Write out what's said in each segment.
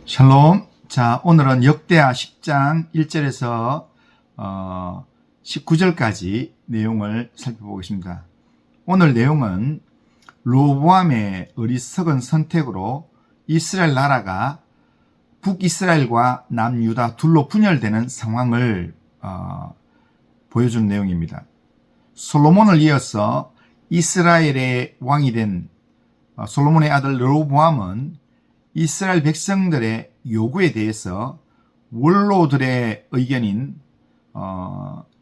샬롬. 자, 오늘은 역대하 10장 1절에서 19절까지 내용을 살펴보겠습니다. 오늘 내용은 르호보암의 어리석은 선택으로 이스라엘 나라가 북이스라엘과 남유다 둘로 분열되는 상황을 보여준 내용입니다. 솔로몬을 이어서 이스라엘의 왕이 된 솔로몬의 아들 르호보암은 이스라엘 백성들의 요구에 대해서 원로들의 의견인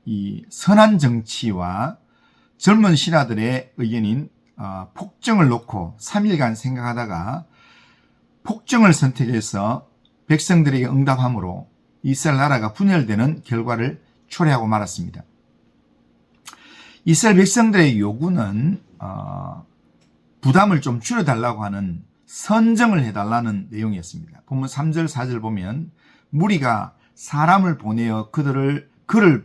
이 선한 정치와 젊은 신하들의 의견인 폭정을 놓고 3일간 생각하다가 폭정을 선택해서 백성들에게 응답함으로 이스라엘 나라가 분열되는 결과를 초래하고 말았습니다. 이스라엘 백성들의 요구는 부담을 좀 줄여달라고 하는 선정을 해달라는 내용이었습니다. 본문 3절 4절 보면 무리가 사람을 보내어 그를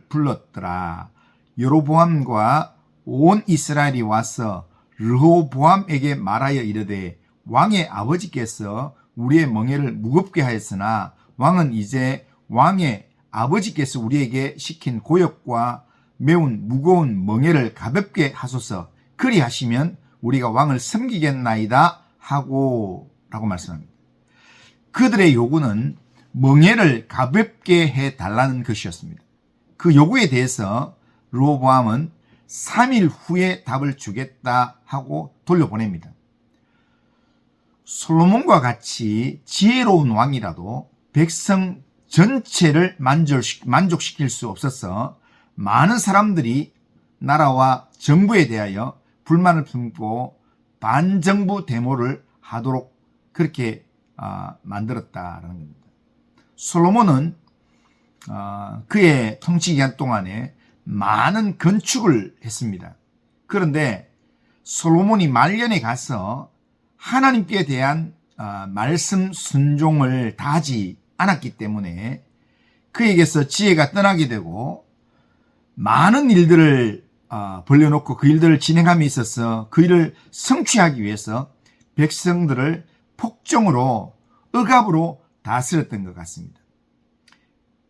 불렀더라. 여로보암과 온 이스라엘이 와서 르호보암에게 말하여 이르되 왕의 아버지께서 우리의 멍에를 무겁게 하였으나 왕은 이제 왕의 아버지께서 우리에게 시킨 고역과 매운 무거운 멍에를 가볍게 하소서. 그리하시면 우리가 왕을 섬기겠나이다 하고 라고 말씀합니다. 그들의 요구는 멍에를 가볍게 해달라는 것이었습니다. 그 요구에 대해서 르호보암은 3일 후에 답을 주겠다 하고 돌려보냅니다. 솔로몬과 같이 지혜로운 왕이라도 백성 전체를 만족시킬 수 없어서 많은 사람들이 나라와 정부에 대하여 불만을 품고 반정부 데모를 하도록 그렇게 만들었다라는 겁니다. 솔로몬은 그의 통치 기간 동안에 많은 건축을 했습니다. 그런데 솔로몬이 말년에 가서 하나님께 대한 말씀 순종을 다하지 않았기 때문에 그에게서 지혜가 떠나게 되고 많은 일들을 벌려놓고 그 일들을 진행함에 있어서 그 일을 성취하기 위해서 백성들을 폭정으로 억압으로 다스렸던 것 같습니다.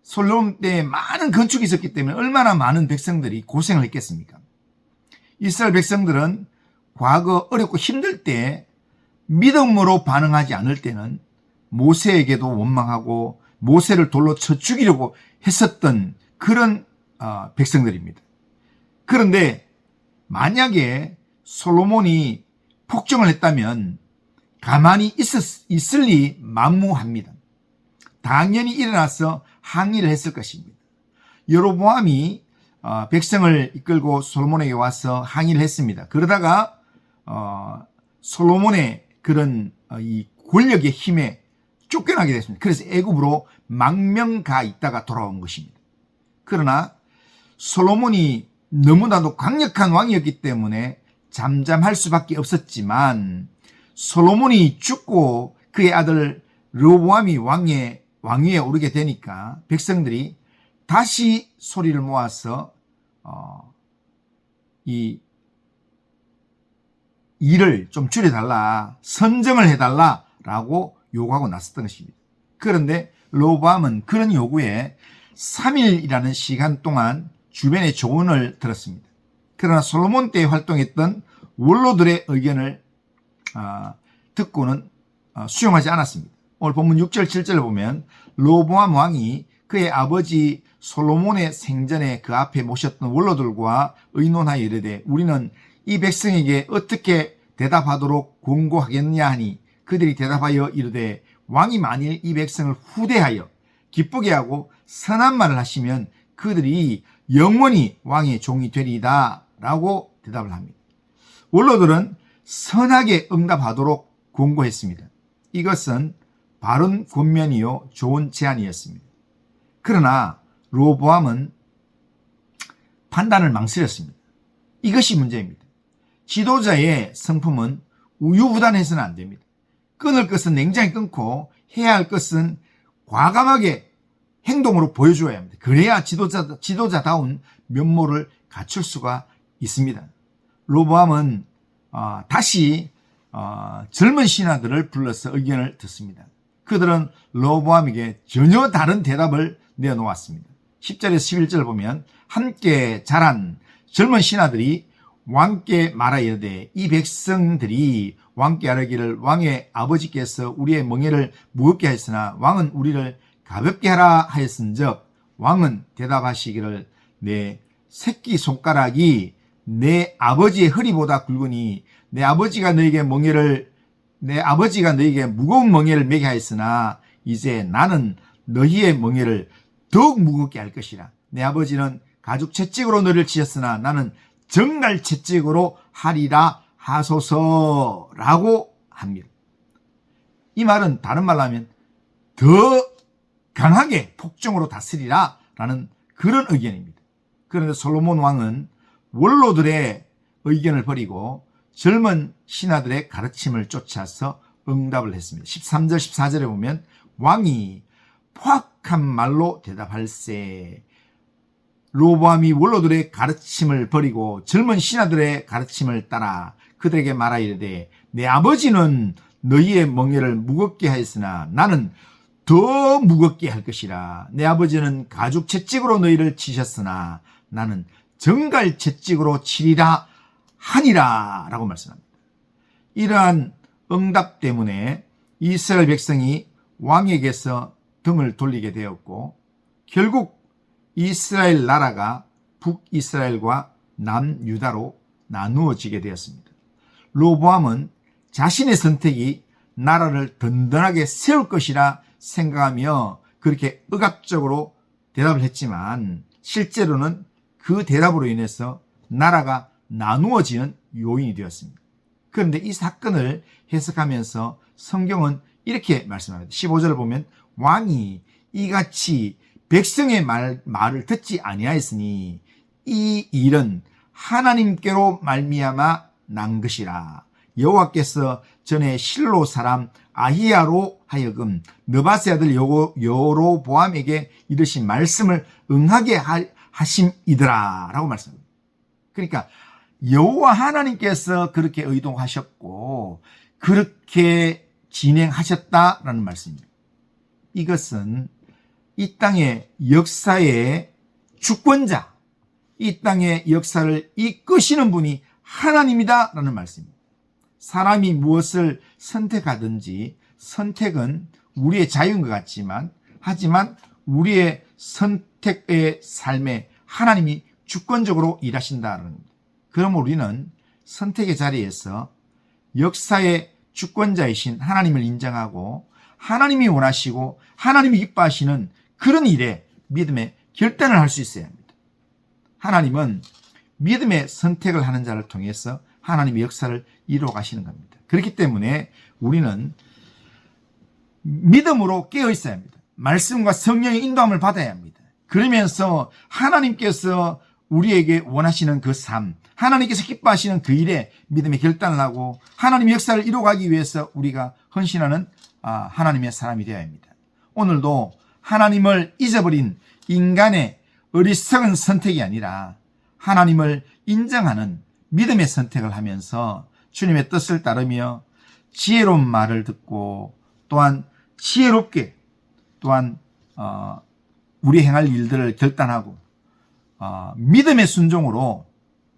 솔로몬 때에 많은 건축이 있었기 때문에 얼마나 많은 백성들이 고생을 했겠습니까? 이스라엘 백성들은 과거 어렵고 힘들 때 믿음으로 반응하지 않을 때는 모세에게도 원망하고 모세를 돌로 쳐 죽이려고 했었던 그런 백성들입니다. 그런데 만약에 솔로몬이 폭정을 했다면 가만히 있을 리 만무합니다. 당연히 일어나서 항의를 했을 것입니다. 여로보암이 백성을 이끌고 솔로몬에게 와서 항의를 했습니다. 그러다가 솔로몬의 그런 이 권력의 힘에 쫓겨나게 됐습니다. 그래서 애굽으로 망명가 있다가 돌아온 것입니다. 그러나 솔로몬이 너무나도 강력한 왕이었기 때문에 잠잠할 수밖에 없었지만 솔로몬이 죽고 그의 아들 르호보암이 왕위에 오르게 되니까 백성들이 다시 소리를 모아서 이 일을 좀 줄여달라, 선정을 해달라라고 요구하고 나섰던 것입니다. 그런데 르호보암은 그런 요구에 3일이라는 시간 동안 주변의 조언을 들었습니다. 그러나 솔로몬 때 활동했던 원로들의 의견을 듣고는 수용하지 않았습니다. 오늘 본문 6절 7절을 보면 르호보암 왕이 그의 아버지 솔로몬의 생전에 그 앞에 모셨던 원로들과 의논하여 이르되 우리는 이 백성에게 어떻게 대답하도록 권고하겠냐 하니 그들이 대답하여 이르되 왕이 만일 이 백성을 후대하여 기쁘게 하고 선한 말을 하시면 그들이 영원히 왕의 종이 되리이다 라고 대답을 합니다. 원로들은 선하게 응답하도록 권고했습니다. 이것은 바른 권면이요 좋은 제안이었습니다. 그러나 르호보암은 판단을 망설였습니다. 이것이 문제입니다. 지도자의 성품은 우유부단해서는 안 됩니다. 끊을 것은 냉정히 끊고 해야 할 것은 과감하게 행동으로 보여줘야 합니다. 그래야 지도자다운 면모를 갖출 수가 있습니다. 르호보암은 다시 젊은 신하들을 불러서 의견을 듣습니다. 그들은 르호보암에게 전혀 다른 대답을 내놓았습니다. 10절에서 11절 보면 함께 자란 젊은 신하들이 왕께 말하 이르되 이 백성들이 왕께 아뢰기를 왕의 아버지께서 우리의 멍에를 무겁게 하였으나 왕은 우리를 가볍게 하라 하였은즉 왕은 대답하시기를 내 새끼손가락이 내 아버지의 허리보다 굵으니 내 아버지가 너에게 무거운 멍에를 매게 하였으나 이제 나는 너희의 멍에를 더욱 무겁게 할 것이라. 내 아버지는 가죽 채찍으로 너를 치셨으나 나는 정갈 채찍으로 하리라 하소서라고 합니다. 이 말은 다른 말로 하면 더 강하게 폭정으로 다스리라 라는 그런 의견입니다. 그런데 솔로몬 왕은 원로들의 의견을 버리고 젊은 신하들의 가르침을 쫓아서 응답을 했습니다. 13절 14절에 보면 왕이 포악한 말로 대답할세. 르호보암이 원로들의 가르침을 버리고 젊은 신하들의 가르침을 따라 그들에게 말하 이르되 내 아버지는 너희의 멍에를 무겁게 하였으나 나는 더 무겁게 할 것이라. 내 아버지는 가죽 채찍으로 너희를 치셨으나 나는 정갈 채찍으로 치리라 하니라 라고 말씀합니다. 이러한 응답 때문에 이스라엘 백성이 왕에게서 등을 돌리게 되었고 결국 이스라엘 나라가 북이스라엘과 남유다로 나누어지게 되었습니다. 르호보암은 자신의 선택이 나라를 든든하게 세울 것이라 생각하며 그렇게 억압적으로 대답을 했지만 실제로는 그 대답으로 인해서 나라가 나누어지는 요인이 되었습니다. 그런데 이 사건을 해석하면서 성경은 이렇게 말씀합니다. 15절을 보면 왕이 이같이 백성의 말을 듣지 아니하였으니 이 일은 하나님께로 말미암아 난 것이라. 여호와께서 전에 실로 사람 아히야로 하여금 느바세 아들 여로보암에게 이르신 말씀을 응하게 하심이더라 라고 말씀합니다. 그러니까 여호와 하나님께서 그렇게 의도하셨고 그렇게 진행하셨다라는 말씀입니다. 이것은 이 땅의 역사의 주권자, 이 땅의 역사를 이끄시는 분이 하나님이다라는 말씀입니다. 사람이 무엇을 선택하든지 선택은 우리의 자유인 것 같지만 하지만 우리의 선택의 삶에 하나님이 주권적으로 일하신다는 겁니다. 그럼 우리는 선택의 자리에서 역사의 주권자이신 하나님을 인정하고 하나님이 원하시고 하나님이 기뻐하시는 그런 일에 믿음의 결단을 할 수 있어야 합니다. 하나님은 믿음의 선택을 하는 자를 통해서 하나님의 역사를 이루어 가시는 겁니다. 그렇기 때문에 우리는 믿음으로 깨어 있어야 합니다. 말씀과 성령의 인도함을 받아야 합니다. 그러면서 하나님께서 우리에게 원하시는 그 삶, 하나님께서 기뻐하시는 그 일에 믿음의 결단을 하고 하나님의 역사를 이루어가기 위해서 우리가 헌신하는 하나님의 사람이 되어야 합니다. 오늘도 하나님을 잊어버린 인간의 어리석은 선택이 아니라 하나님을 인정하는 믿음의 선택을 하면서 주님의 뜻을 따르며 지혜로운 말을 듣고 또한 지혜롭게 또한 우리 행할 일들을 결단하고 믿음의 순종으로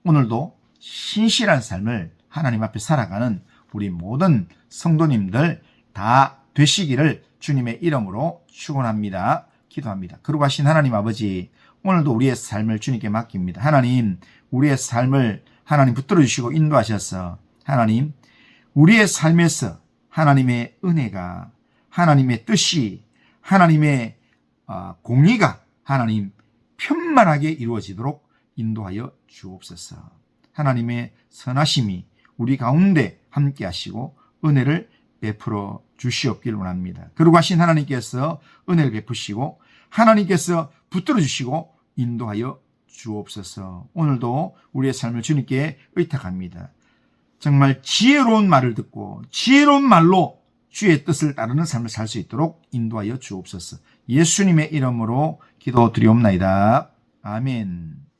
오늘도 신실한 삶을 하나님 앞에 살아가는 우리 모든 성도님들 다 되시기를 주님의 이름으로 축원합니다. 기도합니다. 거룩하신 하나님 아버지, 오늘도 우리의 삶을 주님께 맡깁니다. 하나님, 우리의 삶을 하나님 붙들어 주시고 인도하셔서 하나님, 우리의 삶에서 하나님의 은혜가, 하나님의 뜻이, 하나님의 공의가 하나님 편만하게 이루어지도록 인도하여 주옵소서. 하나님의 선하심이 우리 가운데 함께 하시고 은혜를 베풀어 주시옵길 원합니다. 거룩하신 하나님께서 은혜를 베푸시고 하나님께서 붙들어 주시고 인도하여 주옵소서. 오늘도 우리의 삶을 주님께 의탁합니다. 정말 지혜로운 말을 듣고 지혜로운 말로 주의 뜻을 따르는 삶을 살 수 있도록 인도하여 주옵소서. 예수님의 이름으로 기도드리옵나이다. 아멘.